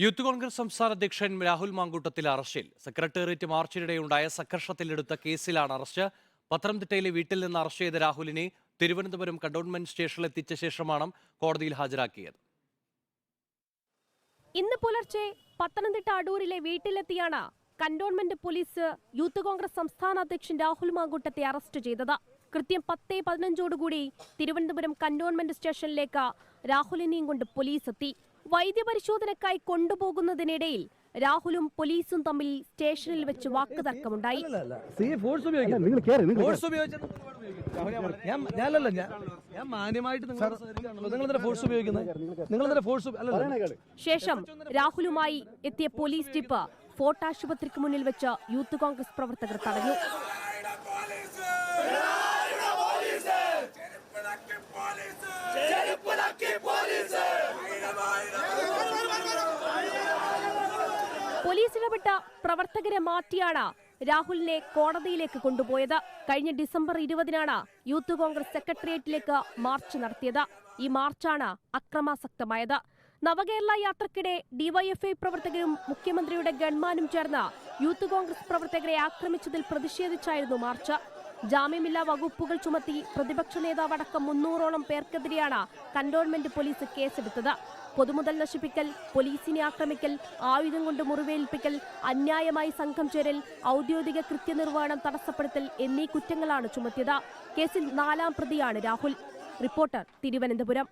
Youth Congress സംസ്ഥാന അധ്യക്ഷൻ രാഹുൽ മാങ്കൂട്ടത്തിൽ അറസ്റ്റിൽ. സെക്രട്ടേറിയറ്റ് മാർച്ചിനിടെയുണ്ടായ സംഘർഷത്തിലെടുത്ത കേസിലാണ് അറസ്റ്റ്. പത്തനംതിട്ടയിലെ വീട്ടിൽ നിന്ന് അറസ്റ്റ് ചെയ്ത രാഹുലിനെ തിരുവനന്തപുരം കണ്ടോൺമെന്റ് സ്റ്റേഷനിൽ എത്തിച്ച ശേഷമാണ് കോടതിയിൽ ഹാജരാക്കിയത്. ഇന്ന് പുലർച്ചെ പത്തനംതിട്ട അടൂരിലെ വീട്ടിലെത്തിയാണ് കണ്ടോൺമെന്റ് പോലീസ് യൂത്ത് കോൺഗ്രസ് സംസ്ഥാന അധ്യക്ഷൻ രാഹുൽ മാങ്കൂട്ടത്തെ അറസ്റ്റ് ചെയ്തത്. കൃത്യം 10:15 തിരുവനന്തപുരം കണ്ടോൺമെന്റ് സ്റ്റേഷനിലേക്ക് രാഹുലിനെയും കൊണ്ട് പോലീസ് എത്തി. വൈദ്യപരിശോധനയ്ക്കായി കൊണ്ടുപോകുന്നതിനിടയിൽ രാഹുലും പോലീസും തമ്മിൽ സ്റ്റേഷനിൽ വെച്ച് വാക്കുതർക്കമുണ്ടായി. ശേഷം രാഹുലുമായി എത്തിയ പോലീസ് ജീപ്പ് ഫോർട്ട് ആശുപത്രിക്ക് മുന്നിൽ വെച്ച് യൂത്ത് കോൺഗ്രസ് പ്രവർത്തകർ തടഞ്ഞു. പോലീസ് ഇടപെട്ട പ്രവർത്തകരെ മാറ്റിയാണ് രാഹുലിനെ കോടതിയിലേക്ക് കൊണ്ടുപോയത്. കഴിഞ്ഞ ഡിസംബർ 20-നാണ് യൂത്ത് കോൺഗ്രസ് സെക്രട്ടേറിയറ്റിലേക്ക് മാർച്ച് നടത്തിയത്. ഈ മാർച്ചാണ് അക്രമാസക്തമായത്. നവകേരള യാത്രക്കിടെ ഡിവൈഎഫ്ഐ പ്രവർത്തകരും മുഖ്യമന്ത്രിയുടെ ഗൺമാനും ചേർന്ന് യൂത്ത് കോൺഗ്രസ് പ്രവർത്തകരെ ആക്രമിച്ചതിൽ പ്രതിഷേധിച്ചായിരുന്നു മാർച്ച്. ജാമ്യമില്ലാ വകുപ്പുകൾ ചുമത്തി പ്രതിപക്ഷ നേതാവടക്കം 300ഓളം പേർക്കെതിരെയാണ് കണ്ടോൺമെന്റ് പോലീസ് കേസെടുത്തത്. പൊതുമുതൽ നശിപ്പിക്കൽ, പോലീസിനെ ആക്രമിക്കൽ, ആയുധം കൊണ്ട് മുറിവേൽപ്പിക്കൽ, അന്യായമായി സംഘം ചേരൽ, ഔദ്യോഗിക കൃത്യനിർവഹണം തടസ്സപ്പെടുത്തൽ എന്നീ കുറ്റങ്ങളാണ് ചുമത്തിയത്. കേസിൽ 4ാം പ്രതിയാണ് രാഹുൽ. റിപ്പോർട്ടർ, തിരുവനന്തപുരം.